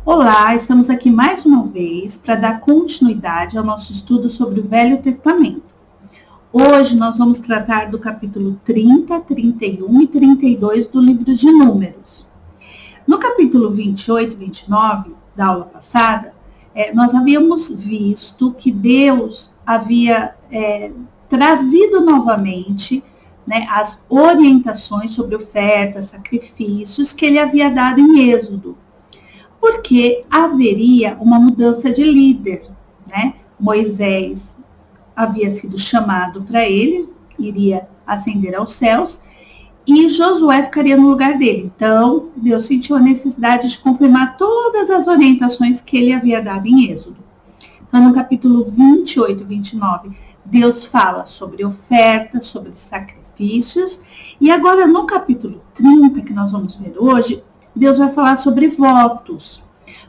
Olá, estamos aqui mais uma vez para dar continuidade ao nosso estudo sobre o Velho Testamento. Hoje nós vamos tratar do capítulo 30, 31 e 32 do livro de Números. No capítulo 28 e 29 da aula passada, nós havíamos visto que Deus havia trazido novamente as orientações sobre ofertas, sacrifícios que ele havia dado em Êxodo, porque haveria uma mudança de líder, Moisés havia sido chamado para ele, iria ascender aos céus, e Josué ficaria no lugar dele. Então, Deus sentiu a necessidade de confirmar todas as orientações que ele havia dado em Êxodo. Então, no capítulo 28 e 29, Deus fala sobre ofertas, sobre sacrifícios, e agora no capítulo 30, que nós vamos ver hoje, Deus vai falar sobre votos.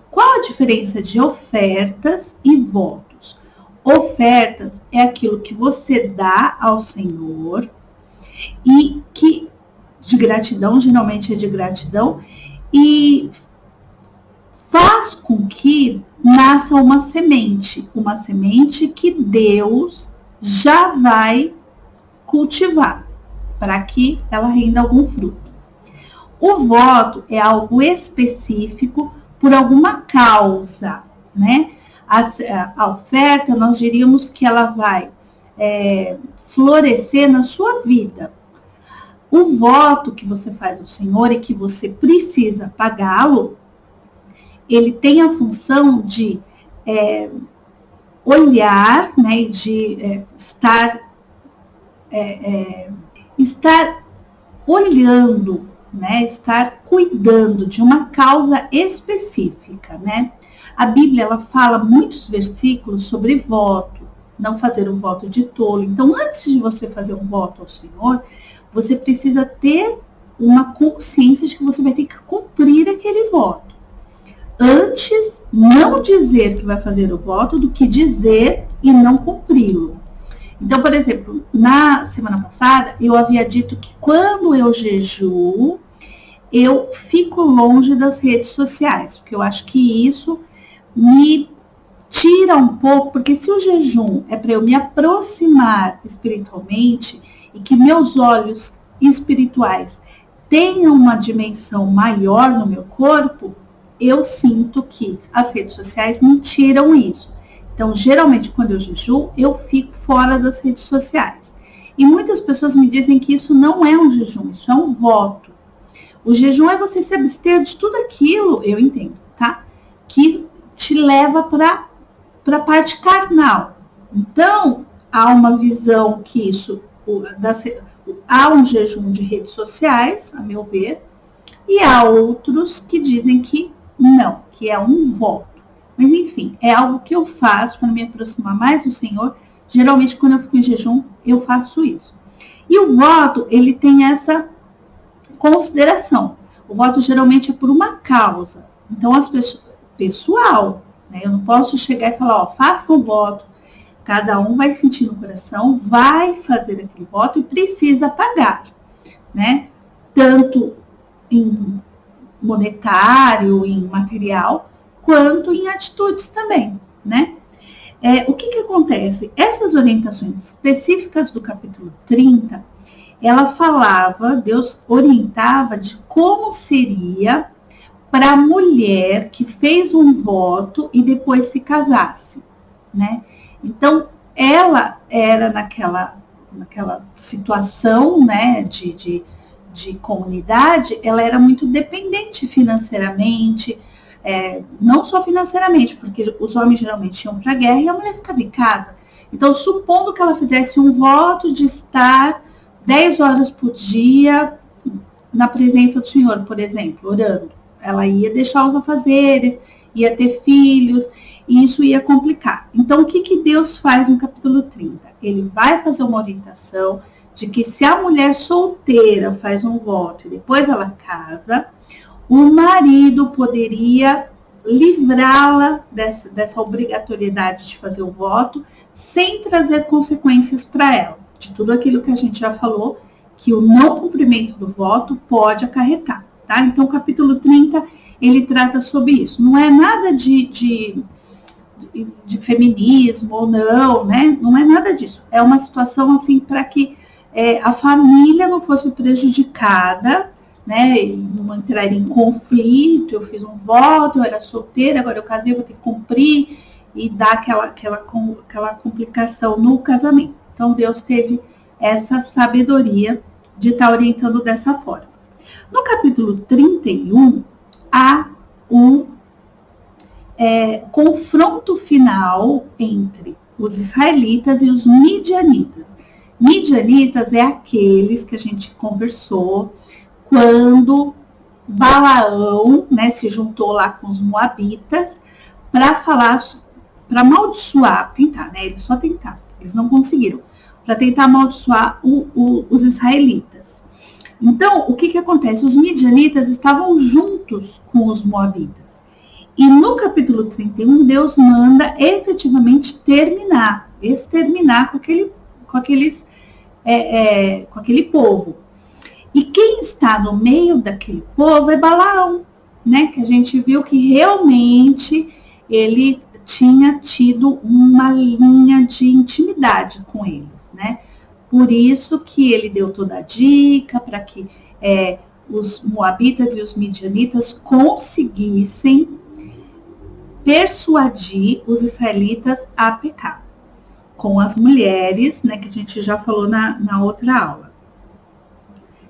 Qual a diferença de ofertas e votos? Ofertas é aquilo que você dá ao Senhor e que de gratidão, geralmente é de gratidão, e faz com que nasça uma semente que Deus já vai cultivar para que ela renda algum fruto. O voto é algo específico por alguma causa, A oferta, nós diríamos que ela vai florescer na sua vida. O voto que você faz ao Senhor e que você precisa pagá-lo, ele tem a função de olhar, de estar olhando, estar cuidando de uma causa específica, A Bíblia, ela fala muitos versículos sobre voto, não fazer um voto de tolo. Então, antes de você fazer um voto ao Senhor, você precisa ter uma consciência de que você vai ter que cumprir aquele voto. Antes, não dizer que vai fazer o voto do que dizer e não cumpri-lo. Então, por exemplo, na semana passada, eu havia dito que quando eu jejuo, eu fico longe das redes sociais, porque eu acho que isso me tira um pouco, porque se o jejum é para eu me aproximar espiritualmente e que meus olhos espirituais tenham uma dimensão maior no meu corpo, eu sinto que as redes sociais me tiram isso. Então, geralmente, quando eu jejuo, eu fico fora das redes sociais. E muitas pessoas me dizem que isso não é um jejum, isso é um voto. O jejum é você se abster de tudo aquilo, eu entendo, que te leva para a parte carnal. Então, há uma visão que há um jejum de redes sociais, a meu ver, e há outros que dizem que não, que é um voto. Mas, enfim, é algo que eu faço para me aproximar mais do Senhor. Geralmente, quando eu fico em jejum, eu faço isso. E o voto, ele tem essa consideração. O voto, geralmente, é por uma causa. Então, pessoal, eu não posso chegar e falar, faça um voto. Cada um vai sentir no coração, vai fazer aquele voto e precisa pagar, Tanto em monetário, em material, quanto em atitudes também, O que acontece? Essas orientações específicas do capítulo 30, ela falava, Deus orientava de como seria para a mulher que fez um voto e depois se casasse, Então, ela era naquela situação, de comunidade, ela era muito dependente financeiramente, não só financeiramente, porque os homens geralmente iam para a guerra e a mulher ficava em casa. Então, supondo que ela fizesse um voto de estar 10 horas por dia na presença do Senhor, por exemplo, orando, ela ia deixar os afazeres, ia ter filhos, e isso ia complicar. Então, o que Deus faz no capítulo 30? Ele vai fazer uma orientação de que se a mulher solteira faz um voto e depois ela casa, o marido poderia livrá-la dessa obrigatoriedade de fazer o voto sem trazer consequências para ela, de tudo aquilo que a gente já falou, que o não cumprimento do voto pode acarretar, tá? Então, o capítulo 30, ele trata sobre isso. Não é nada de feminismo ou não, né? Não é nada disso. É uma situação, assim, para que a família não fosse prejudicada, né? Não entraria em conflito. Eu fiz um voto, eu era solteira, agora eu casei, eu vou ter que cumprir, e dar aquela complicação no casamento. Então, Deus teve essa sabedoria de estar orientando dessa forma. No capítulo 31, há um confronto final entre os israelitas e os midianitas. Midianitas é aqueles que a gente conversou quando Balaão, né, se juntou lá com os moabitas para falar, para amaldiçoar, tentar, né? Eles só tentaram, eles não conseguiram, para tentar amaldiçoar os israelitas. Então, o que acontece? Os midianitas estavam juntos com os moabitas. E no capítulo 31, Deus manda efetivamente exterminar com aquele povo. E quem está no meio daquele povo é Balaão, né? Que a gente viu que realmente ele tinha tido uma linha de intimidade com eles, né? Por isso que ele deu toda a dica para que os moabitas e os midianitas conseguissem persuadir os israelitas a pecar com as mulheres, né, que a gente já falou na outra aula.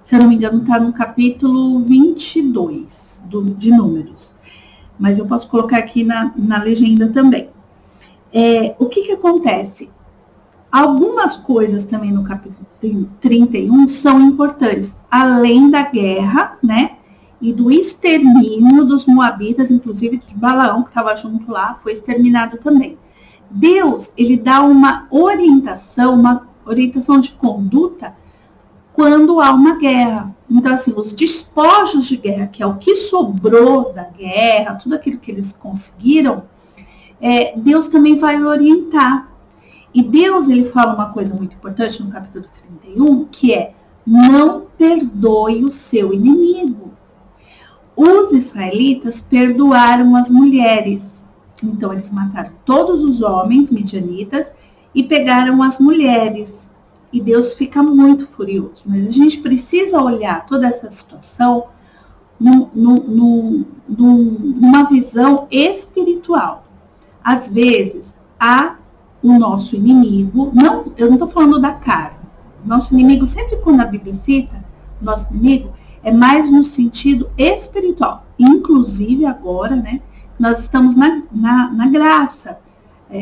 Se eu não me engano, está no capítulo 22 de Números. Mas eu posso colocar aqui na legenda também. O que acontece? Algumas coisas também no capítulo 31 são importantes. Além da guerra, né? E do extermínio dos moabitas, inclusive de Balaão, que estava junto lá, foi exterminado também. Deus, ele dá uma orientação de conduta quando há uma guerra. Então, assim, os despojos de guerra, que é o que sobrou da guerra, tudo aquilo que eles conseguiram, Deus também vai orientar. E Deus, ele fala uma coisa muito importante no capítulo 31, que é: não perdoe o seu inimigo. Os israelitas perdoaram as mulheres. Então, eles mataram todos os homens midianitas e pegaram as mulheres. E Deus fica muito furioso. Mas a gente precisa olhar toda essa situação numa visão espiritual. Às vezes, o nosso inimigo, eu não estou falando da carne. Nosso inimigo, sempre quando a Bíblia cita, nosso inimigo, é mais no sentido espiritual. Inclusive agora, né, nós estamos na graça.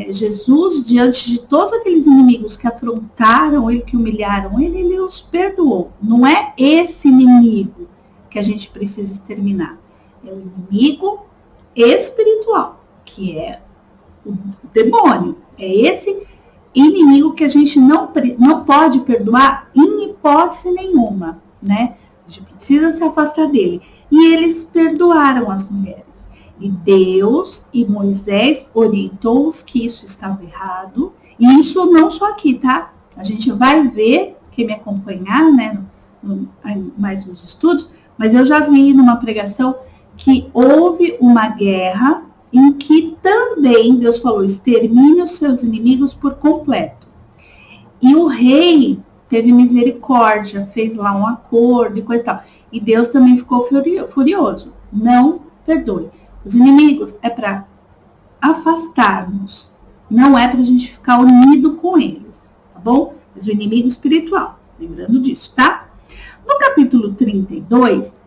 Jesus, diante de todos aqueles inimigos que afrontaram ele, que humilharam ele os perdoou. Não é esse inimigo que a gente precisa exterminar. É o inimigo espiritual, que é o demônio. É esse inimigo que a gente não pode perdoar em hipótese nenhuma, né? A gente precisa se afastar dele. E eles perdoaram as mulheres. E Deus e Moisés orientou-os que isso estava errado. E isso não só aqui, tá? A gente vai ver, quem me acompanhar, né, mais nos estudos, mas eu já vi numa pregação que houve uma guerra em que também Deus falou: extermine os seus inimigos por completo. E o rei teve misericórdia, fez lá um acordo e coisa e tal. E Deus também ficou furioso. Não perdoe. Os inimigos é para afastarmos, não é para a gente ficar unido com eles, tá bom? Mas o inimigo espiritual, lembrando disso, tá? No capítulo 32,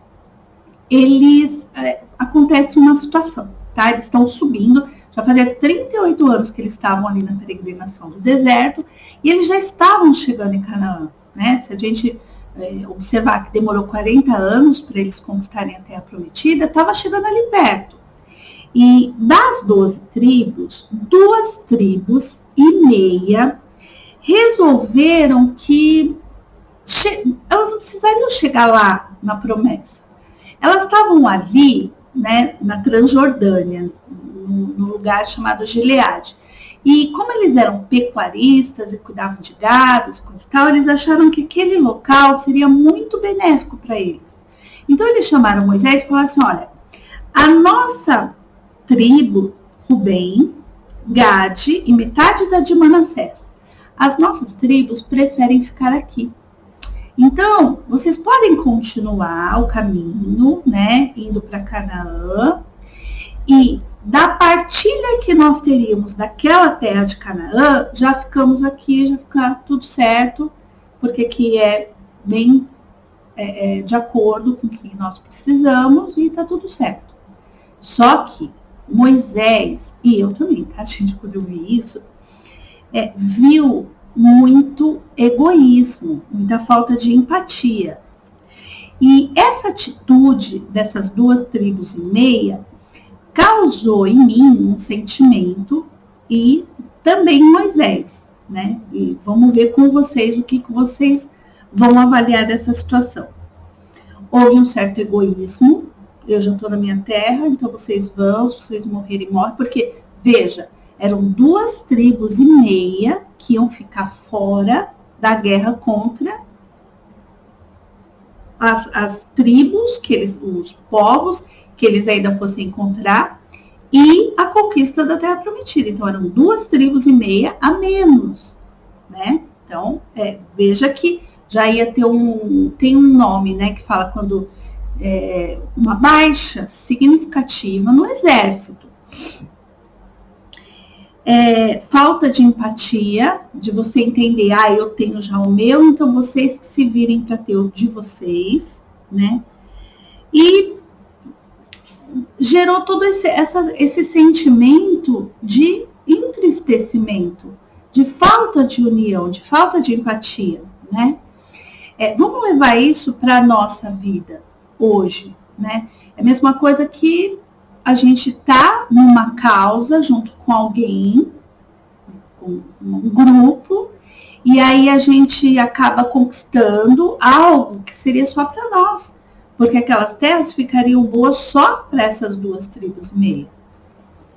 acontece uma situação, tá? Eles estão subindo, já fazia 38 anos que eles estavam ali na peregrinação do deserto, e eles já estavam chegando em Canaã, né? Se a gente observar que demorou 40 anos para eles conquistarem a Terra Prometida, estava chegando ali perto. E das 12 tribos, 2 tribos e meia resolveram que elas não precisariam chegar lá na promessa. Elas estavam ali, né, na Transjordânia, no lugar chamado Gileade. E como eles eram pecuaristas e cuidavam de gados e coisa e tal, eles acharam que aquele local seria muito benéfico para eles. Então eles chamaram Moisés e falaram assim, olha, a nossa tribo, Rubem, Gade e metade da de Manassés, as nossas tribos preferem ficar aqui. Então, vocês podem continuar o caminho, né, indo para Canaã, e da partilha que nós teríamos daquela terra de Canaã, já ficamos aqui, já fica tudo certo, porque aqui é bem de acordo com o que nós precisamos e está tudo certo. Só que Moisés, e eu também, tá, gente, quando eu vi isso, viu muito egoísmo, muita falta de empatia. E essa atitude dessas 2,5 tribos causou em mim um sentimento e também em Moisés, né? E vamos ver com vocês o que vocês vão avaliar dessa situação. Houve um certo egoísmo, eu já estou na minha terra, então vocês vão, se vocês morrerem, morrem, porque, veja, eram 2,5 tribos que iam ficar fora da guerra contra as tribos, os povos que eles ainda fossem encontrar, e a conquista da Terra Prometida. Então, eram 2,5 tribos a menos, né? Então, veja que já ia ter tem um nome, né, que fala quando uma baixa significativa no exército. Falta de empatia, de você entender, eu tenho já o meu, então vocês que se virem para ter o de vocês, né? E gerou todo esse sentimento de entristecimento, de falta de união, de falta de empatia, né? Vamos levar isso para a nossa vida hoje, né? É a mesma coisa que a gente tá numa causa junto com alguém, com um grupo, e aí a gente acaba conquistando algo que seria só para nós, porque aquelas terras ficariam boas só para essas 2,5 tribos.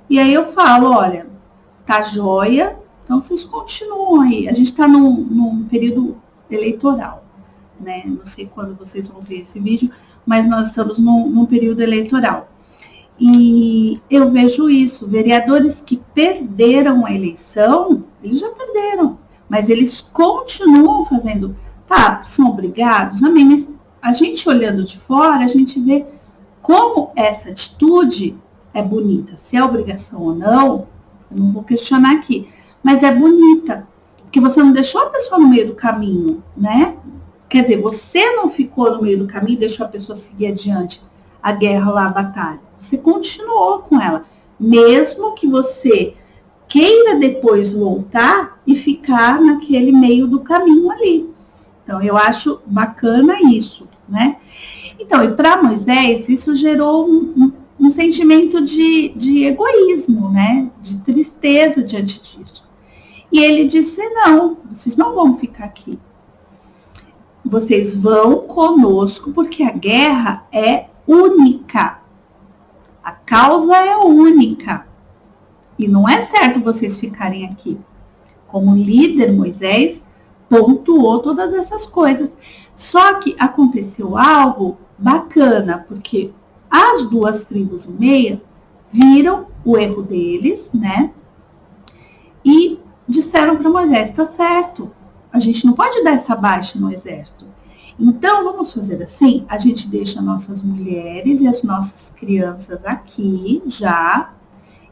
E aí eu falo, olha, tá joia, então vocês continuam aí. A gente está num período eleitoral, né? Não sei quando vocês vão ver esse vídeo, mas nós estamos num período eleitoral. E eu vejo isso, vereadores que perderam a eleição, eles já perderam, mas eles continuam fazendo, são obrigados, amém, mas a gente olhando de fora, a gente vê como essa atitude é bonita. Se é obrigação ou não, eu não vou questionar aqui, mas é bonita, porque você não deixou a pessoa no meio do caminho, né? Quer dizer, você não ficou no meio do caminho e deixou a pessoa seguir adiante a guerra lá, a batalha. Você continuou com ela, mesmo que você queira depois voltar e ficar naquele meio do caminho ali. Então, eu acho bacana isso, né? Então, e para Moisés, isso gerou um sentimento de egoísmo, né? De tristeza diante disso. E ele disse, não, vocês não vão ficar aqui. Vocês vão conosco, porque a guerra é única. A causa é única. E não é certo vocês ficarem aqui. Como líder, Moisés pontuou todas essas coisas. Só que aconteceu algo bacana, porque as 2,5 tribos viram o erro deles, né? E disseram para Moisés, tá certo, a gente não pode dar essa baixa no exército. Então, vamos fazer assim, a gente deixa nossas mulheres e as nossas crianças aqui já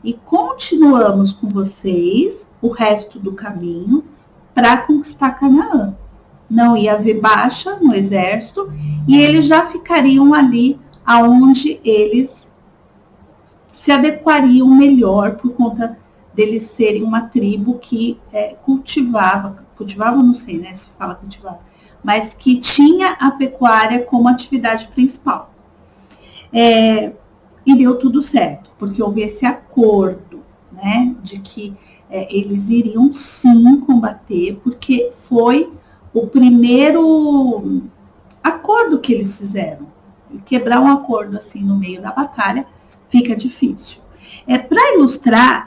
e continuamos com vocês o resto do caminho para conquistar Canaã. Não ia haver baixa no exército e eles já ficariam ali aonde eles se adequariam melhor por conta deles serem uma tribo que cultivava, não sei, né, se fala cultivava, mas que tinha a pecuária como atividade principal. E deu tudo certo, porque houve esse acordo, né, de que eles iriam sim combater, porque foi o primeiro acordo que eles fizeram. E quebrar um acordo assim no meio da batalha fica difícil. Para ilustrar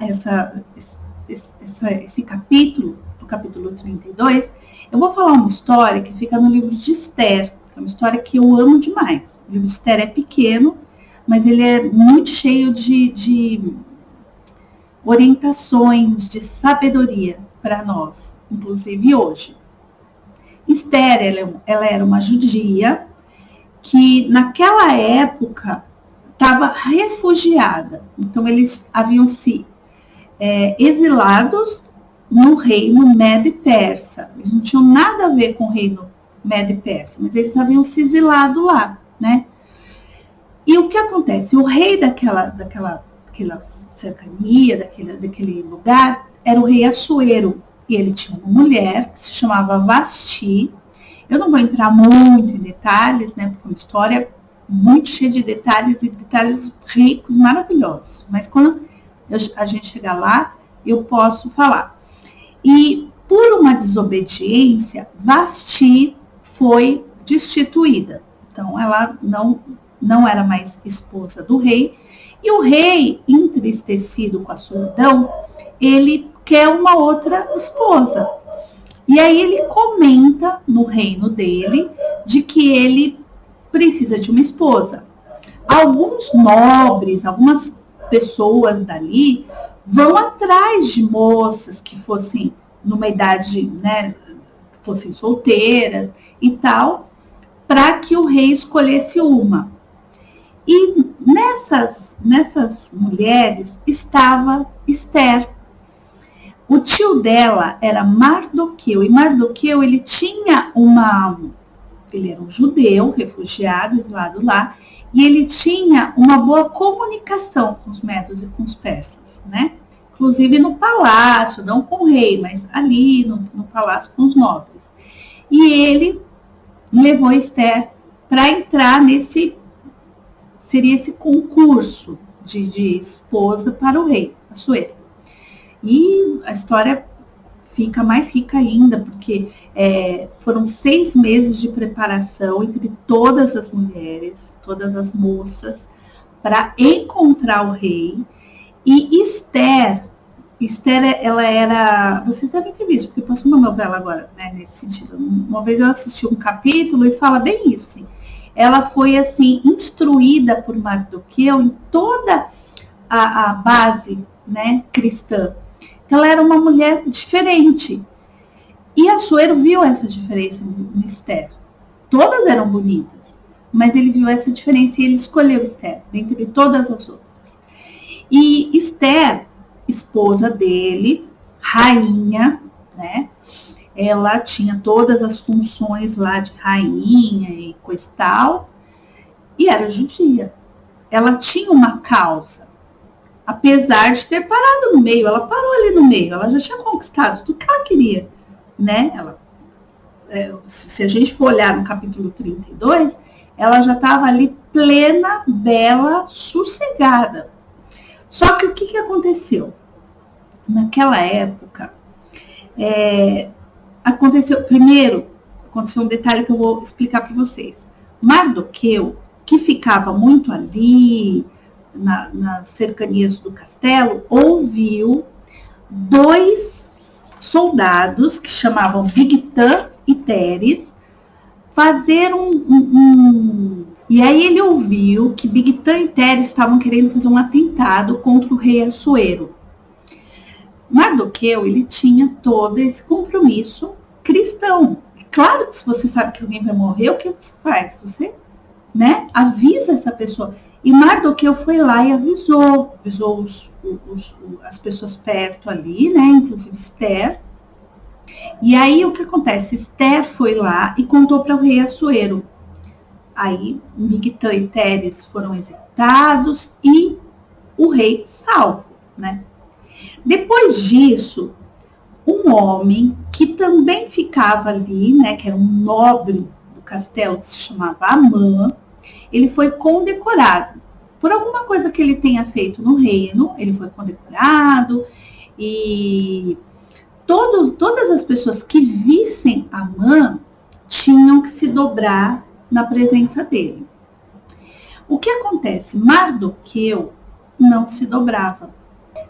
esse capítulo, do capítulo 32, eu vou falar uma história que fica no livro de Esther, que é uma história que eu amo demais. O livro de Esther é pequeno, mas ele é muito cheio de orientações, de sabedoria para nós, inclusive hoje. Esther, ela era uma judia que naquela época estava refugiada. Então eles haviam se exilados no reino Medo e Persa. Eles não tinham nada a ver com o reino Medo e Persa, mas eles haviam se exilado lá, né? E o que acontece? O rei daquela cercania, daquele lugar, era o rei Assuero. E ele tinha uma mulher que se chamava Vasti. Eu não vou entrar muito em detalhes, né? Porque é uma história muito cheia de detalhes e detalhes ricos, maravilhosos. Mas quando a gente chegar lá, eu posso falar. E por uma desobediência, Vasti foi destituída. Então, ela não era mais esposa do rei. E o rei, entristecido com a solidão, ele quer uma outra esposa. E aí ele comenta no reino dele de que ele precisa de uma esposa. Alguns nobres, algumas pessoas dali vão atrás de moças que fossem numa idade, né, fossem solteiras e tal, para que o rei escolhesse uma. E nessas mulheres estava Esther. O tio dela era Mardoqueu, e Mardoqueu, ele era um judeu, refugiado, exilado lá, e ele tinha uma boa comunicação com os medos e com os persas, né? Inclusive no palácio, não com o rei, mas ali no palácio com os nobres. E ele levou Esther para entrar seria esse concurso de esposa para o rei, Assuero. E a história fica mais rica ainda, porque foram 6 meses de preparação entre todas as mulheres, todas as moças, para encontrar o rei. E Esther, ela era... Vocês devem ter visto, porque passou uma novela agora, né, nesse sentido. Uma vez eu assisti um capítulo e fala bem isso, assim. Ela foi, assim, instruída por Mardoqueu em toda a base, né, cristã. Então, ela era uma mulher diferente. E Assuero viu essa diferença em Esther. Todas eram bonitas, mas ele viu essa diferença e ele escolheu Esther, dentre todas as outras. E Esther, esposa dele, rainha, né? Ela tinha todas as funções lá de rainha e coisa e tal, e era judia. Ela tinha uma causa, apesar de ter parado no meio, ela parou ali no meio, ela já tinha conquistado tudo que ela queria, né? Se a gente for olhar no capítulo 32, ela já estava ali plena, bela, sossegada. Só que o que aconteceu? Naquela época, aconteceu um detalhe que eu vou explicar para vocês. Mardoqueu, que ficava muito ali, nas cercanias do castelo, ouviu 2 soldados, que chamavam Bigtã e Teres, fazer E aí ele ouviu que Bigtã e Teres estavam querendo fazer um atentado contra o rei Assuero. Mardoqueu, ele tinha todo esse compromisso cristão. Claro que se você sabe que alguém vai morrer, o que você faz? Você, né, avisa essa pessoa. E Mardoqueu foi lá e avisou as pessoas perto ali, né, inclusive Esther. E aí o que acontece? Esther foi lá e contou para o rei Assuero. Aí Bigtã e Teres foram executados e o rei salvo, né? Depois disso, um homem que também ficava ali, né, que era um nobre do castelo, que se chamava Amã, ele foi condecorado. Por alguma coisa que ele tenha feito no reino, ele foi condecorado, e todas as pessoas que vissem Amã tinham que se dobrar na presença dele. O que acontece? Mardoqueu não se dobrava.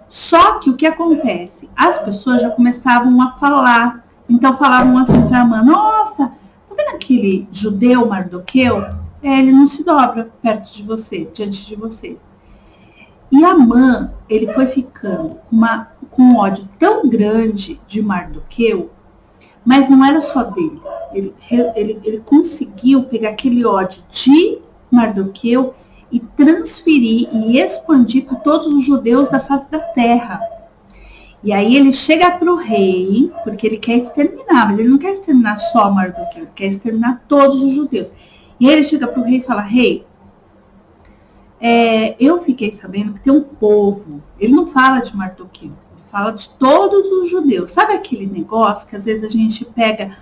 Só que o que acontece? As pessoas já começavam a falar. Então falavam assim para Amã: nossa, tá vendo aquele judeu Mardoqueu? Ele não se dobra perto de você, diante de você. E Amã, ele foi ficando com um ódio tão grande de Mardoqueu, mas não era só dele. Ele conseguiu pegar aquele ódio de Mardoqueu e transferir e expandir para todos os judeus da face da terra. E aí ele chega para o rei, porque ele quer exterminar, mas ele não quer exterminar só Mardoqueu, ele quer exterminar todos os judeus. E aí ele chega para o rei e fala: rei, eu fiquei sabendo que tem um povo, ele não fala de Mardoqueu, ele fala de todos os judeus. Sabe aquele negócio que às vezes a gente pega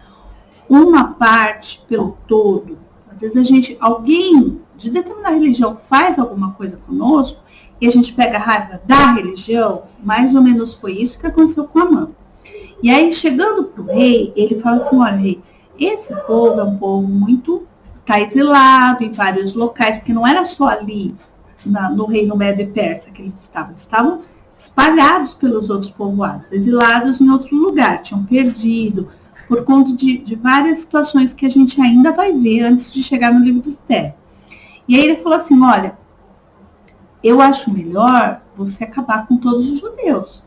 uma parte pelo todo? Às vezes alguém de determinada religião faz alguma coisa conosco e a gente pega a raiva da religião. Mais ou menos foi isso que aconteceu com Amã. E aí, chegando para o rei, ele fala assim: olha, rei, esse povo é um povo muito, está exilado em vários locais, porque não era só ali no reino Médio e Persa que eles estavam espalhados pelos outros povoados, exilados em outro lugar, tinham perdido, por conta de várias situações que a gente ainda vai ver antes de chegar no livro de Esther. E aí ele falou assim: olha, eu acho melhor você acabar com todos os judeus,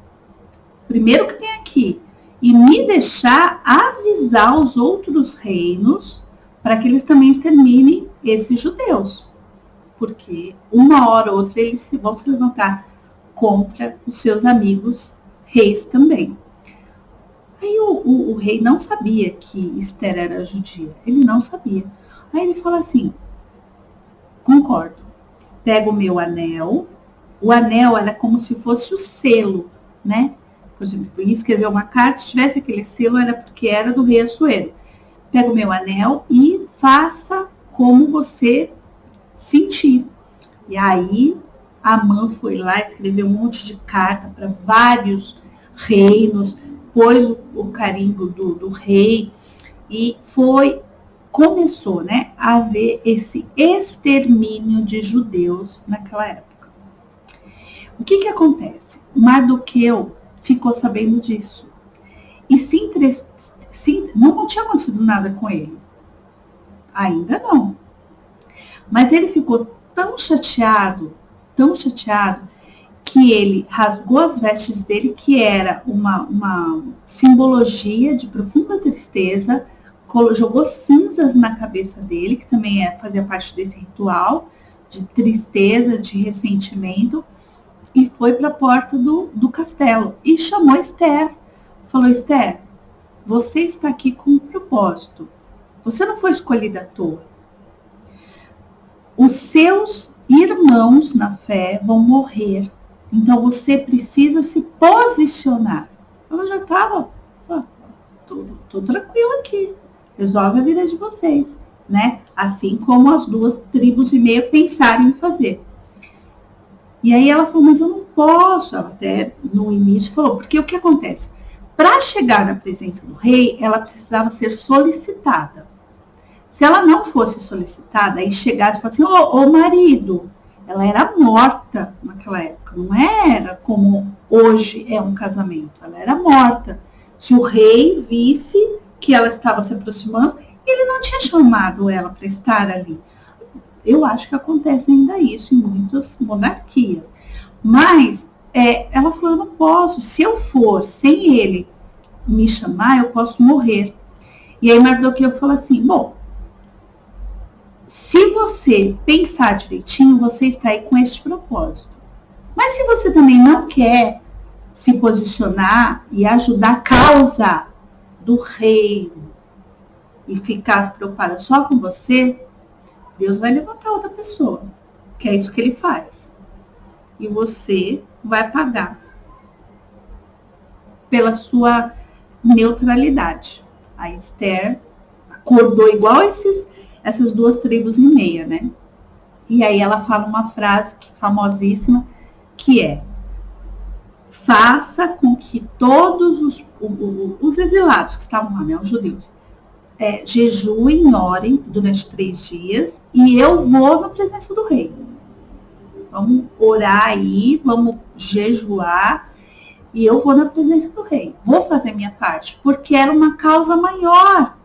primeiro que tem aqui, e me deixar avisar os outros reinos para que eles também exterminem esses judeus, porque uma hora ou outra eles vão se levantar contra os seus amigos reis também. Aí o rei não sabia que Esther era judia, ele não sabia. Aí ele falou assim: concordo, pega o meu anel. O anel era como se fosse o selo, né? Por exemplo, eu ia escrever uma carta, se tivesse aquele selo era porque era do rei Assuero. Pega o meu anel e faça como você sentir. E aí Amã foi lá, escreveu um monte de carta para vários reinos, pôs o carimbo do rei e começou, né, a haver esse extermínio de judeus naquela época. O que acontece? Mardoqueu ficou sabendo disso e não tinha acontecido nada com ele, ainda não, mas ele ficou tão chateado, que ele rasgou as vestes dele, que era uma simbologia de profunda tristeza, jogou cinzas na cabeça dele, que também fazia parte desse ritual de tristeza, de ressentimento, e foi para a porta do castelo e chamou Esther. Falou: Esther, você está aqui com um propósito, você não foi escolhida à toa. Os seus irmãos na fé vão morrer, então você precisa se posicionar. Ela já estava, tô tranquila aqui, resolve a vida de vocês, né? Assim como as 2,5 tribos pensaram em fazer. E aí ela falou: mas eu não posso. Ela até no início falou, porque o que acontece? Para chegar na presença do rei, ela precisava ser solicitada. Se ela não fosse solicitada e chegasse e falasse assim: ô marido, ela era morta naquela época, não era como hoje é um casamento, ela era morta. Se o rei visse que ela estava se aproximando, ele não tinha chamado ela para estar ali. Eu acho que acontece ainda isso em muitas monarquias. Mas ela falou: eu não posso, se eu for sem ele me chamar, eu posso morrer. E aí Mardoqueu falou assim: bom, se você pensar direitinho, você está aí com este propósito. Mas se você também não quer se posicionar e ajudar a causa do reino e ficar preocupada só com você, Deus vai levantar outra pessoa, que é isso que ele faz. E você vai pagar pela sua neutralidade. A Esther acordou igual essas 2,5 tribos, né? E aí ela fala uma frase famosíssima, que é: faça com que todos os exilados que estavam lá, né, os judeus, jejuem, orem durante 3 dias, e eu vou na presença do rei. Vamos orar aí, vamos jejuar, e eu vou na presença do rei. Vou fazer minha parte, porque era uma causa maior.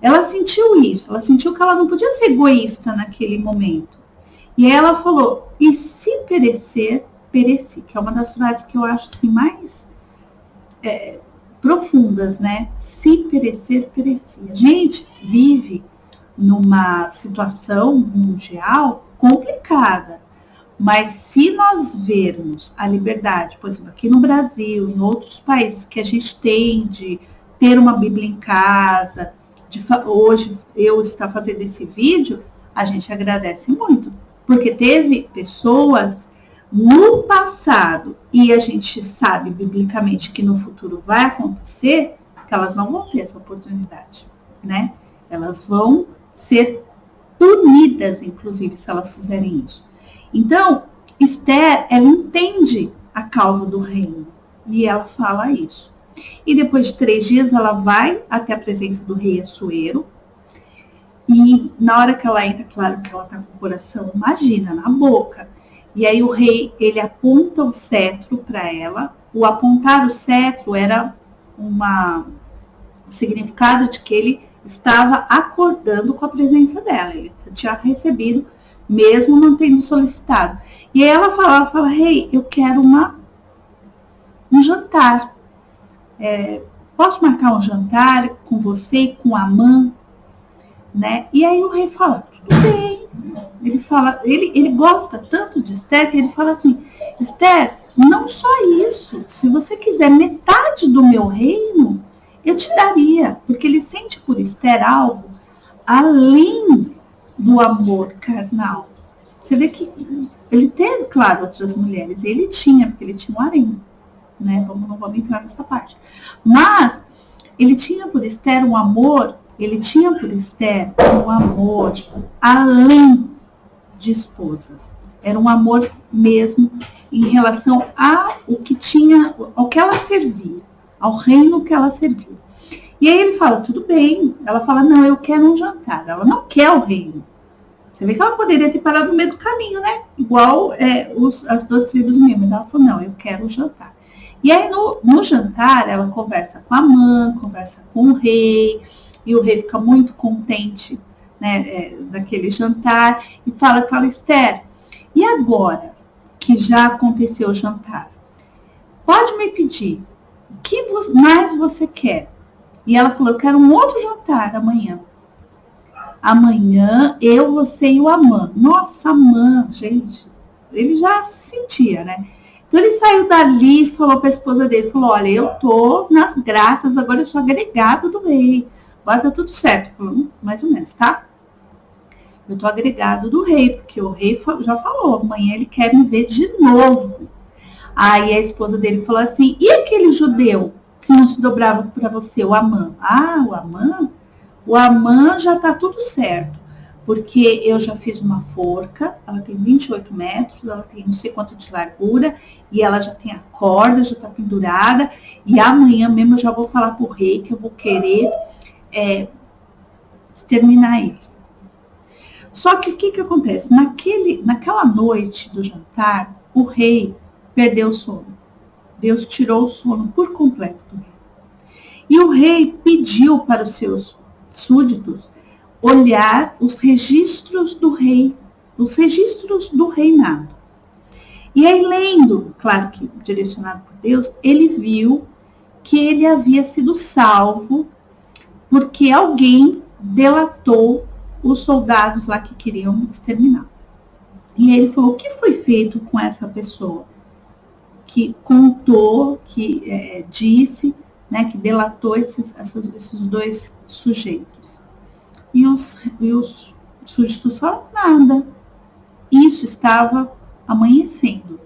Ela sentiu isso, ela sentiu que ela não podia ser egoísta naquele momento. E aí ela falou, e se perecer, pereci, que é uma das frases que eu acho assim mais profundas, né? Se perecer, pereci. A gente vive numa situação mundial complicada, mas se nós vermos a liberdade, por exemplo, aqui no Brasil, em outros países que a gente tem de ter uma Bíblia em casa, hoje eu estar fazendo esse vídeo, a gente agradece muito, porque teve pessoas no passado, e a gente sabe biblicamente que no futuro vai acontecer, que elas não vão ter essa oportunidade, né? Elas vão ser punidas, inclusive, se elas fizerem isso. Então, Esther, ela entende a causa do reino, e ela fala isso. E depois de 3 dias, ela vai até a presença do rei Assuero, e na hora que ela entra, claro que ela está com o coração, imagina, na boca. E aí o rei, ele aponta o cetro para ela. O apontar o cetro era o significado de que ele estava acordando com a presença dela. Ele tinha recebido, mesmo não tendo solicitado. E aí ela fala, rei, eu quero um jantar. Posso marcar um jantar com você e com Amã? Né? E aí o rei fala, tudo bem. Ele fala, ele gosta tanto de Esther que ele fala assim, Esther, não só isso, se você quiser metade do meu reino, eu te daria, porque ele sente por Esther algo além do amor carnal. Você vê que ele teve, claro, outras mulheres, ele tinha, porque ele tinha um harém, né? Não vamos entrar nessa parte. Mas ele tinha por Esther um amor, além de esposa. Era um amor mesmo em relação ao que ela servia, ao reino que ela servia. E aí ele fala, tudo bem. Ela fala, não, eu quero um jantar. Ela não quer o reino. Você vê que ela poderia ter parado no meio do caminho, né? Igual as 2 tribos mesmo. Ela falou, não, eu quero um jantar. E aí no jantar, ela conversa com a Amã, conversa com o rei, e o rei fica muito contente, né, daquele jantar, e fala, Esther, e agora que já aconteceu o jantar, pode me pedir o que mais você quer? E ela falou, eu quero um outro jantar amanhã. Amanhã, eu, você e o Amã. Nossa, Amã, gente, ele já se sentia, né? Então ele saiu dali e falou para a esposa dele, falou, olha, eu tô nas graças, agora eu sou agregado do rei. Agora tá tudo certo. Falou, mais ou menos, tá? Eu tô agregado do rei, porque o rei já falou, amanhã ele quer me ver de novo. Aí a esposa dele falou assim, e aquele judeu que não se dobrava para você, o Amã? Ah, o Amã? O Amã já tá tudo certo, porque eu já fiz uma forca, ela tem 28 metros, ela tem não sei quanto de largura, e ela já tem a corda, já tá pendurada, e amanhã mesmo eu já vou falar pro rei que eu vou querer exterminar ele. Só que o que acontece? Naquela noite do jantar, o rei perdeu o sono. Deus tirou o sono por completo do rei. E o rei pediu para os seus súditos olhar os registros do rei, os registros do reinado. E aí, lendo, claro que direcionado por Deus, ele viu que ele havia sido salvo porque alguém delatou os soldados lá que queriam exterminar. E ele falou, o que foi feito com essa pessoa? Que contou, que disse, né, que delatou esses 2 sujeitos. E os súditos falaram, nada. Isso estava amanhecendo.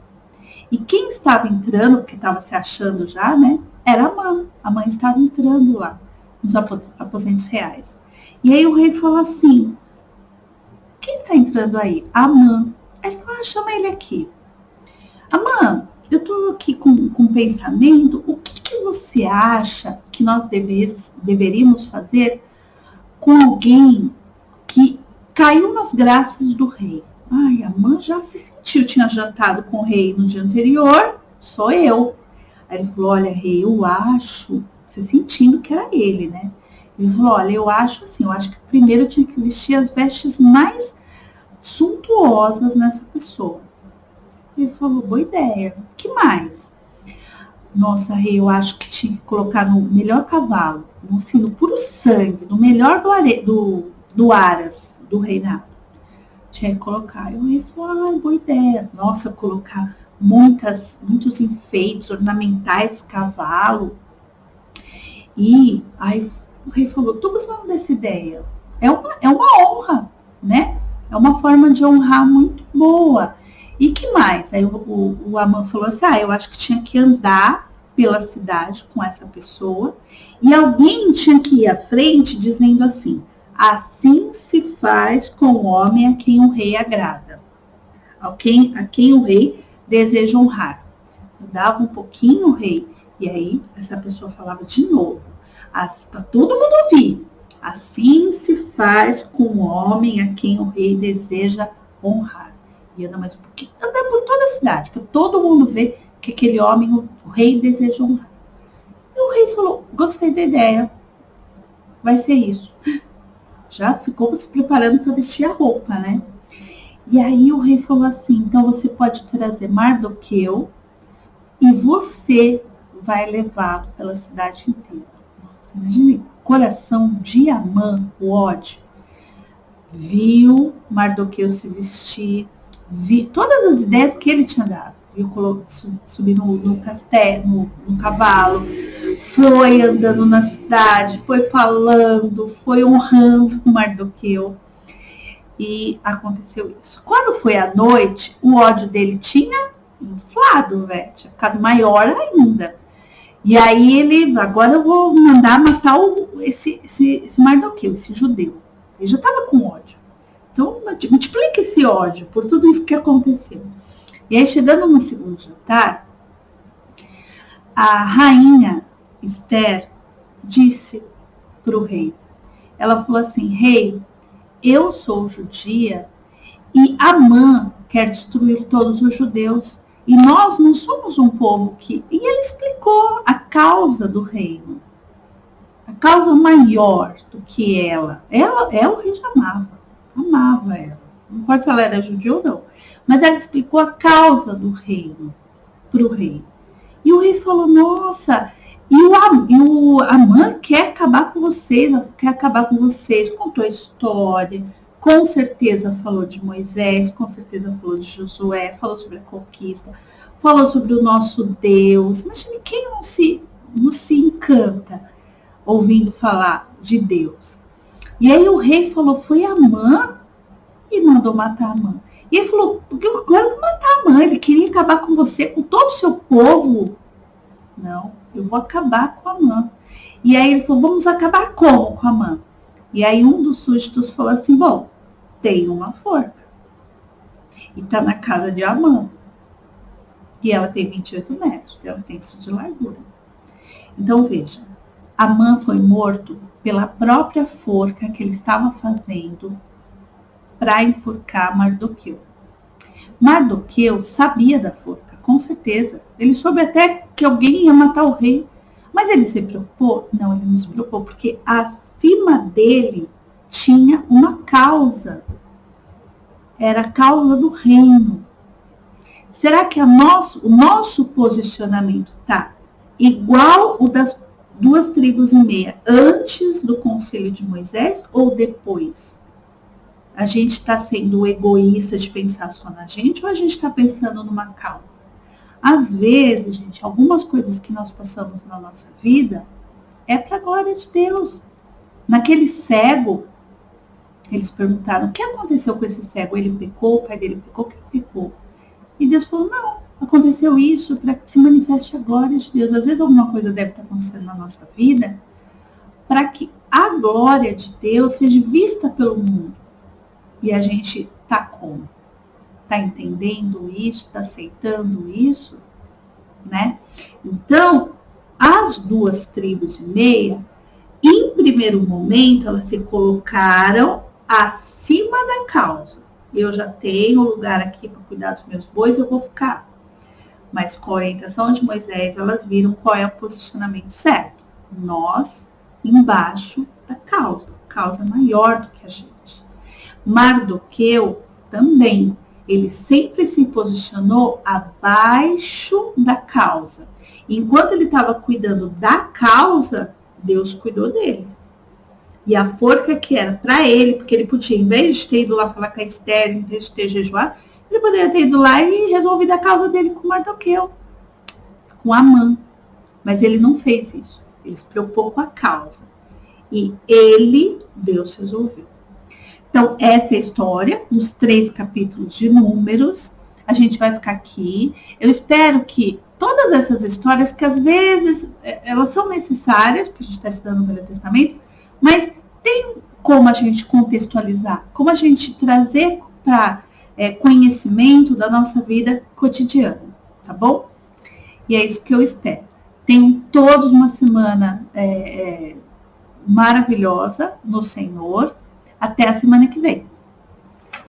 E quem estava entrando, porque estava se achando já, né, era a mãe. A mãe estava entrando lá, nos aposentos reais. E aí o rei falou assim, quem está entrando aí? A Amã. Ele falou, chama ele aqui. Amã, eu estou aqui com um pensamento, o que você acha que nós deveríamos fazer com alguém que caiu nas graças do rei? Ai, a Amã já se sentiu, tinha jantado com o rei no dia anterior, sou eu. Aí ele falou, olha, rei, eu acho, você sentindo que era ele, né? Ele falou, olha, eu acho que primeiro eu tinha que vestir as vestes mais suntuosas nessa pessoa. Ele falou, boa ideia. O que mais? Nossa, rei, eu acho que tinha que colocar no melhor cavalo, no puro sangue, no melhor do Aras, do reinado. Tinha que colocar. E o rei falou, boa ideia. Nossa, colocar muitos enfeites ornamentais, cavalo. E aí o rei falou, tô gostando dessa ideia. É uma honra, né? É uma forma de honrar muito boa. E que mais? Aí o Amã falou assim, eu acho que tinha que andar pela cidade com essa pessoa e alguém tinha que ir à frente dizendo assim, assim se faz com o homem a quem o rei agrada, a quem o rei deseja honrar. Andava um pouquinho o rei e aí essa pessoa falava de novo, para todo mundo ouvir, assim se faz com o homem a quem o rei deseja honrar. E anda mais um pouquinho, andar por toda a cidade, para todo mundo ver que aquele homem, o rei, deseja honrar. E o rei falou, gostei da ideia, vai ser isso. Já ficou se preparando para vestir a roupa, né? E aí o rei falou assim, então você pode trazer Mardoqueu e você vai levá-lo pela cidade inteira. Nossa, imagine, coração de Amã, o ódio. Viu Mardoqueu se vestir, vi todas as ideias que ele tinha dado. Viu subir no castelo, no cavalo, foi andando na cidade, foi falando, foi honrando o Mardoqueu. E aconteceu isso. Quando foi à noite, o ódio dele tinha inflado, velho, tinha ficado maior ainda. E aí ele, agora eu vou mandar matar esse Mardoqueu, esse judeu. Ele já estava com ódio. Então, multiplica esse ódio por tudo isso que aconteceu. E aí, chegando no segundo jantar, a rainha Esther disse para o rei, ela falou assim, rei, eu sou judia e Amã quer destruir todos os judeus. E nós não somos um povo que... E ele explicou a causa do reino. A causa maior do que ela. O rei já amava ela. Não importa se ela era judia ou não. Mas ela explicou a causa do reino para o rei. E o rei falou, nossa, e o Amã quer acabar com vocês, contou a história, com certeza falou de Moisés, com certeza falou de Josué, falou sobre a conquista, falou sobre o nosso Deus. Imagine quem não se encanta ouvindo falar de Deus. E aí o rei falou, foi Amã e mandou matar Amã. E ele falou, porque eu quero matar Amã, ele queria acabar com você, com todo o seu povo. Não, eu vou acabar com Amã. E aí ele falou, vamos acabar como com Amã? E aí um dos súditos falou assim, bom, tem uma forca. E está na casa de Amã. E ela tem 28 metros, ela tem isso de largura. Então veja, Amã foi morto pela própria forca que ele estava fazendo para enforcar Mardoqueu. Mardoqueu sabia da forca, com certeza. Ele soube até que alguém ia matar o rei. Mas ele se preocupou? Não, ele não se preocupou, porque acima dele tinha uma causa. Era a causa do reino. Será que o nosso posicionamento está igual o das 2,5 tribos antes do conselho de Moisés ou depois? A gente está sendo egoísta de pensar só na gente ou a gente está pensando numa causa? Às vezes, gente, algumas coisas que nós passamos na nossa vida é para a glória de Deus. Naquele cego, eles perguntaram, o que aconteceu com esse cego? Ele pecou, o pai dele pecou, quem pecou? E Deus falou, não, aconteceu isso para que se manifeste a glória de Deus. Às vezes alguma coisa deve estar acontecendo na nossa vida para que a glória de Deus seja vista pelo mundo. E a gente está como? Está entendendo isso? Está aceitando isso? Né? Então, as 2,5 tribos, em primeiro momento, elas se colocaram acima da causa. Eu já tenho lugar aqui para cuidar dos meus bois, eu vou ficar. Mas com a orientação de Moisés, elas viram qual é o posicionamento certo. Nós, embaixo, da causa. A causa é maior do que a gente. Mardoqueu também. Ele sempre se posicionou abaixo da causa. Enquanto ele estava cuidando da causa, Deus cuidou dele. E a forca que era para ele, porque ele podia, em vez de ter ido lá falar com a Esther, em vez de ter jejuado, ele poderia ter ido lá e resolvido a causa dele com Mardoqueu, com Amã. Mas ele não fez isso. Ele se preocupou com a causa. E Deus resolveu. Então, essa é a história, nos 3 capítulos de Números. A gente vai ficar aqui. Eu espero que todas essas histórias, que às vezes elas são necessárias, porque a gente está estudando o Velho Testamento, mas tem como a gente contextualizar, como a gente trazer para conhecimento da nossa vida cotidiana, tá bom? E é isso que eu espero. Tenham todos uma semana maravilhosa no Senhor. Até a semana que vem.